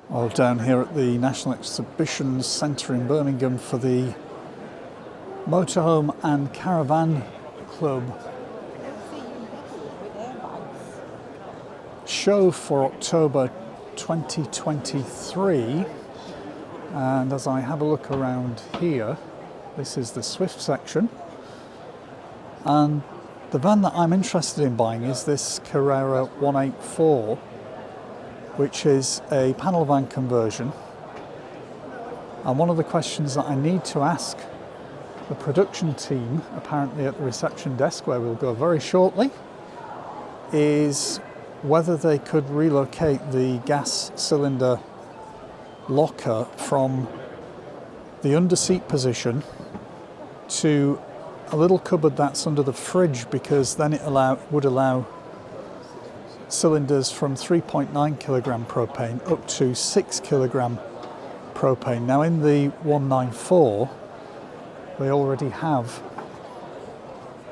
Well, down here at the National Exhibition Centre in Birmingham for the Motorhome and Caravan Club show for October 2023, and as I have a look around here, this is the Swift section, and the van that I'm interested in buying is this Carrera 184, which is a panel van conversion. And one of the questions that I need to ask the production team, apparently at the reception desk where we'll go very shortly, is whether they could relocate the gas cylinder locker from the underseat position to a little cupboard that's under the fridge, because then it would allow cylinders from 3.9 kilogram propane up to 6 kilogram propane. Now in the 194 they already have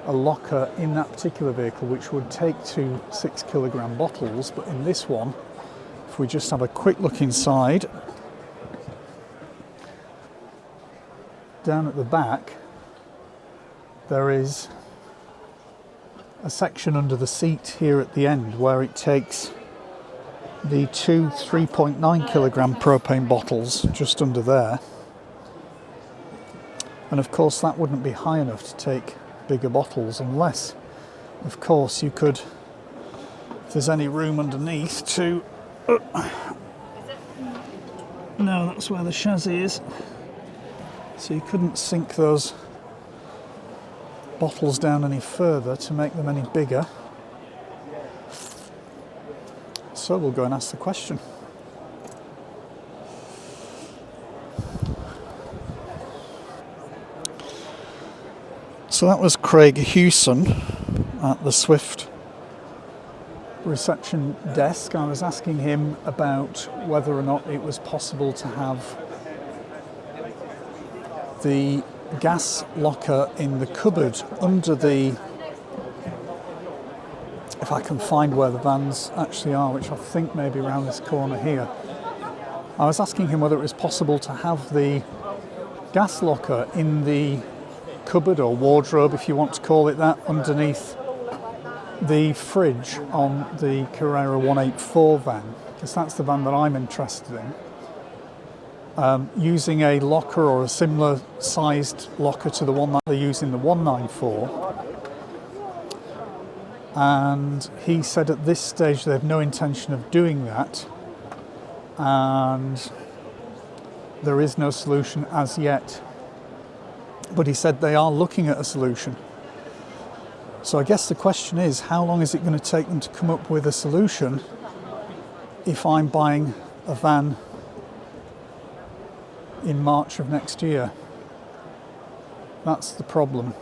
a locker in that particular vehicle which would take 2 6 kilogram bottles, but in this one, if we just have a quick look inside, down at the back there is a section under the seat here at the end where it takes the 2 3.9 kilogram propane bottles just under there, and of course that wouldn't be high enough to take bigger bottles, unless of course you could, if there's any room underneath to no, that's where the chassis is, so you couldn't sink those bottles down any further to make them any bigger. So we'll go and ask the question. So that was Craig Hewson at the Swift reception desk. I was asking him about whether or not it was possible to have the gas locker in the cupboard under the, if I can find where the vans actually are, which I think may be around this corner here. I was asking him whether it was possible to have the gas locker in the cupboard or wardrobe, if you want to call it that, underneath the fridge on the Carrera 184 van, because that's the van that I'm interested in. Using a locker or a similar sized locker to the one that they use in the 194, and he said at this stage they have no intention of doing that, and there is no solution as yet, but he said they are looking at a solution. So I guess the question is, how long is it going to take them to come up with a solution if I'm buying a van in March of next year? That's the problem.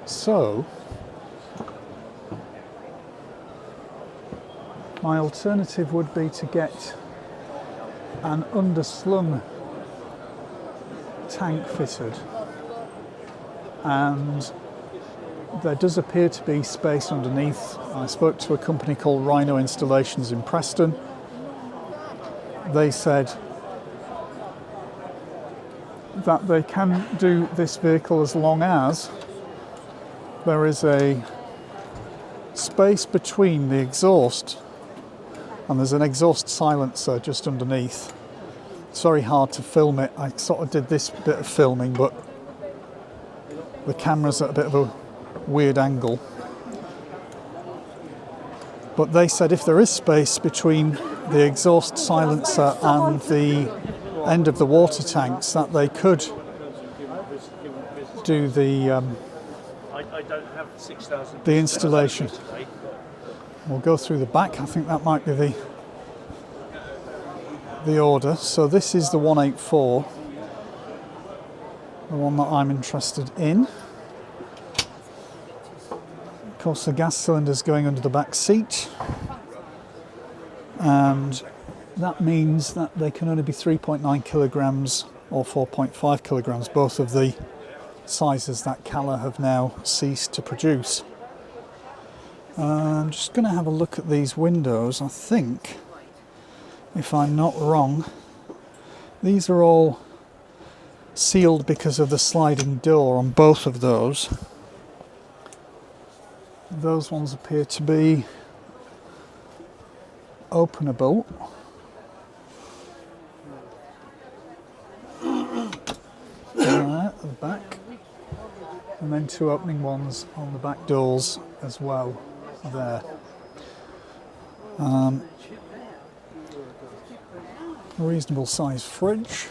So my alternative would be to get an underslung tank fitted, and there does appear to be space underneath. I spoke to a company called Rhino Installations in Preston. They said that they can do this vehicle as long as there is a space between the exhaust, and there's an exhaust silencer just underneath. It's very hard to film it. I sort of did this bit of filming, but the camera's at a bit of a weird angle. But they said if there is space between the exhaust silencer and the end of the water tanks, that they could do the installation. We'll go through the back. I think that might be the order. So this is the 184, the one that I'm interested in. Of course, the gas cylinder's going under the back seat, and that means that they can only be 3.9 kilograms or 4.5 kilograms, both of the sizes that Cala have now ceased to produce. I'm just going to have a look at these windows. I think if I'm not wrong. These are all sealed because of the sliding door on both of those. Those ones appear to be openable. There at the back. And then two opening ones on the back doors as well there. Reasonable sized fridge.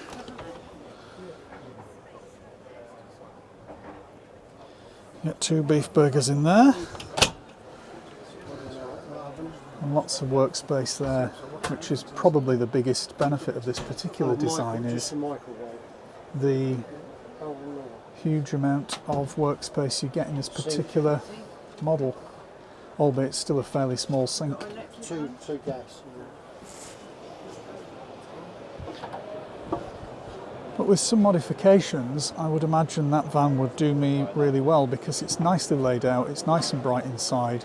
Get two beef burgers in there. And lots of workspace there, which is probably the biggest benefit of this particular design, is the huge amount of workspace you get in this particular model, albeit still a fairly small sink. Two gas. But with some modifications, I would imagine that van would do me really well, because it's nicely laid out, it's nice and bright inside.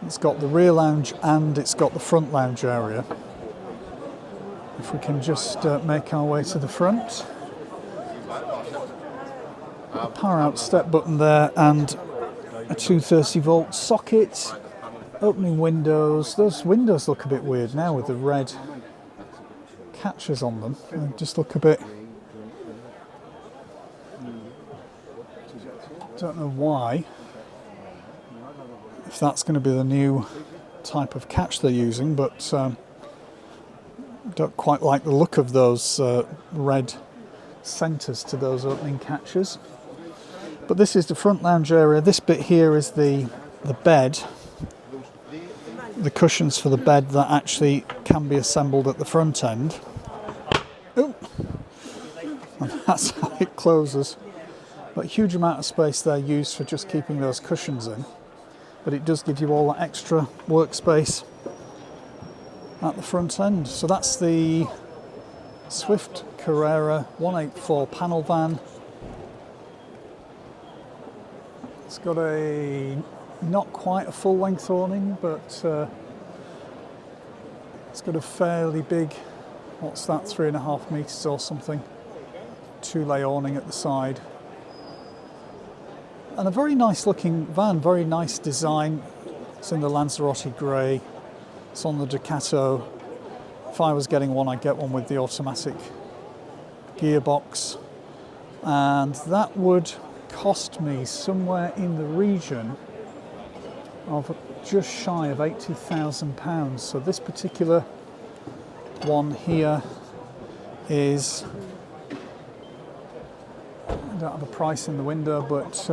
It's got the rear lounge and it's got the front lounge area. If we can just make our way to the front. A power out step button there and a 230 volt socket. Opening windows. Those windows look a bit weird now with the red catches on them. They just look a bit... Don't know why. If that's going to be the new type of catch they're using, but don't quite like the look of those red centres to those opening catches. But this is the front lounge area. This bit here is the bed, the cushions for the bed that actually can be assembled at the front end. Ooh. And that's how it closes. But a huge amount of space there used for just keeping those cushions in. But it does give you all that extra workspace at the front end. So that's the Swift Carrera 184 panel van. It's got a not quite a full length awning, but it's got a fairly big, what's that, 3.5 metres or something, two-lay awning at the side. And a very nice looking van, very nice design. It's in the Lanzarote grey, it's on the Ducato. If I was getting one, I'd get one with the automatic gearbox. And that would cost me somewhere in the region of just shy of £80,000. So this particular one here is, I don't have a price in the window, but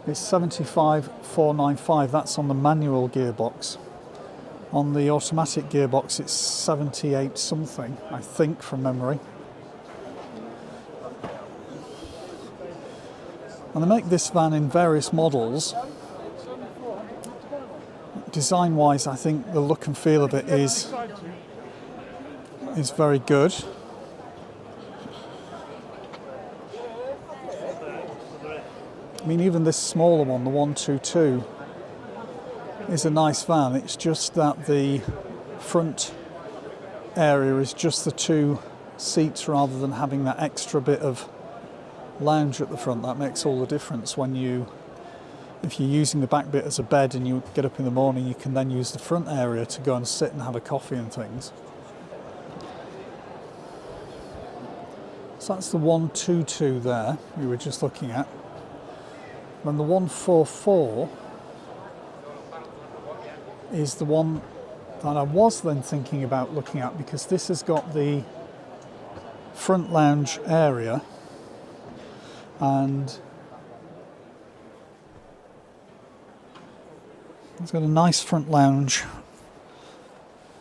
it's 75,495. That's on the manual gearbox. On the automatic gearbox, it's 78 something, I think, from memory. And they make this van in various models. Design-wise, I think the look and feel of it is very good. I mean, even this smaller one, the 122, is a nice van. It's just that the front area is just the two seats rather than having that extra bit of lounge at the front. That makes all the difference if you're using the back bit as a bed and you get up in the morning, you can then use the front area to go and sit and have a coffee and things. So that's the 122 there we were just looking at. And the 144 is the one that I was then thinking about looking at, because this has got the front lounge area and it's got a nice front lounge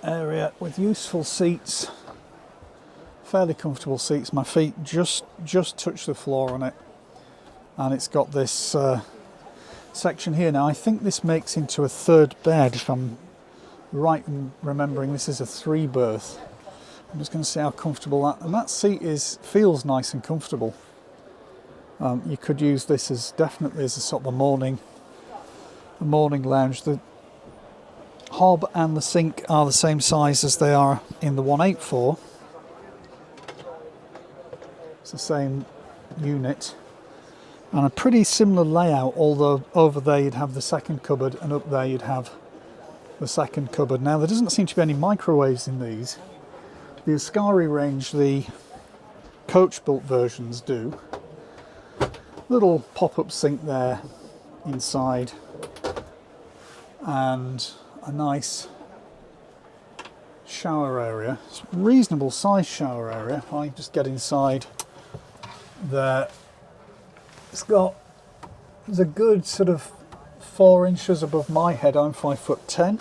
area with useful seats, fairly comfortable seats. My feet just touch the floor on it. And it's got this section here. Now I think this makes into a third bed, if I'm right in remembering. This is a 3-berth. I'm just going to see how comfortable that seat feels nice and comfortable. You could use this as definitely as a sort of a morning lounge. hob and the sink are the same size as they are in the 184. It's the same unit and a pretty similar layout, although over there you'd have the second cupboard and up there you'd have the second cupboard. Now there doesn't seem to be any microwaves in these. The Ascari range, the coach built versions do. Little pop-up sink there inside and a nice shower area. It's a reasonable size shower area. If I just get inside there, there's a good sort of 4 inches above my head. I'm 5'10",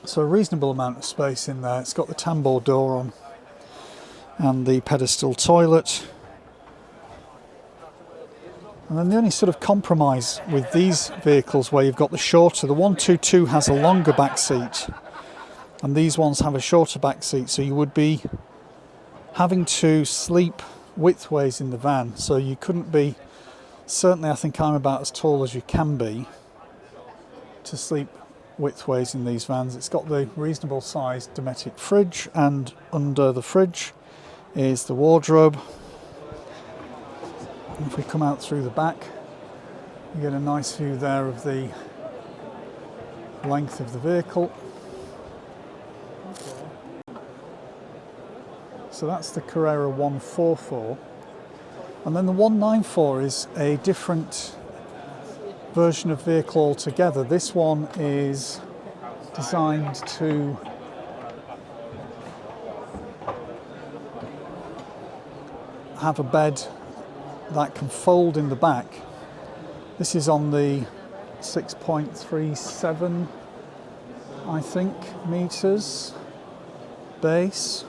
so a reasonable amount of space in there. It's got the tambour door on and the pedestal toilet. And then the only sort of compromise with these vehicles where you've got the 122 has a longer back seat and these ones have a shorter back seat, so you would be having to sleep widthways in the van. So you couldn't be, certainly I think I'm about as tall as you can be to sleep widthways in these vans. It's got the reasonable sized Dometic fridge, and under the fridge is the wardrobe. If we come out through the back, you get a nice view there of the length of the vehicle. So that's the Carrera 144. And then the 194 is a different version of vehicle altogether. This one is designed to have a bed that can fold in the back. This is on the 6.37, I think, meters base.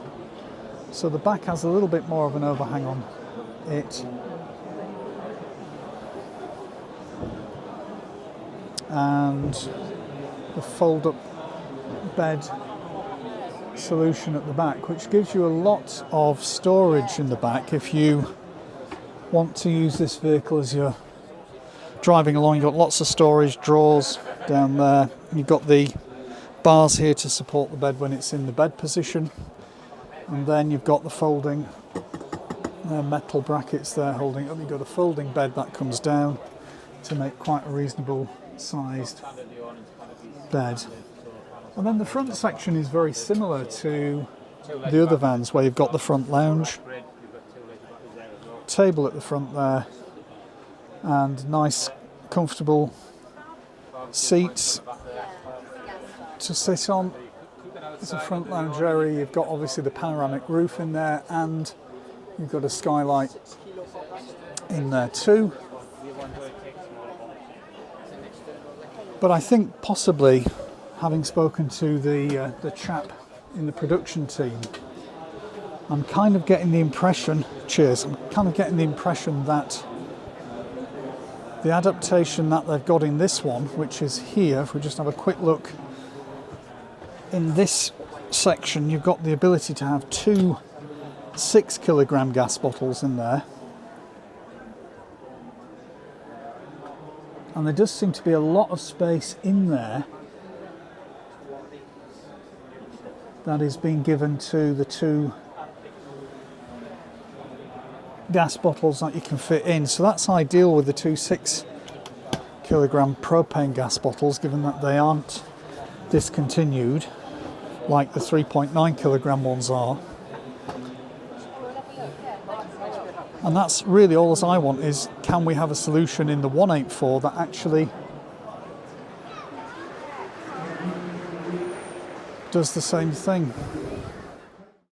So the back has a little bit more of an overhang on it. And the fold-up bed solution at the back, which gives you a lot of storage in the back if you want to use this vehicle as you're driving along. You've got lots of storage, drawers down there. You've got the bars here to support the bed when it's in the bed position, and then you've got the folding metal brackets there holding up. You've got a folding bed that comes down to make quite a reasonable sized bed. And then the front section is very similar to the other vans, where you've got the front lounge, table at the front there, and nice comfortable seats to sit on. There's a front lounge area. You've got obviously the panoramic roof in there, and you've got a skylight in there too. But I think possibly, having spoken to the chap in the production team, I'm kind of getting the impression, I'm kind of getting the impression that the adaptation that they've got in this one, which is here, if we just have a quick look, in this section you've got the ability to have 2 6-kilogram gas bottles in there. And there does seem to be a lot of space in there that is being given to the 2 gas bottles that you can fit in. So that's ideal with the 2 6-kilogram propane gas bottles, given that they aren't discontinued like the 3.9 kilogram ones are. And that's really all I want, is can we have a solution in the 184 that actually does the same thing.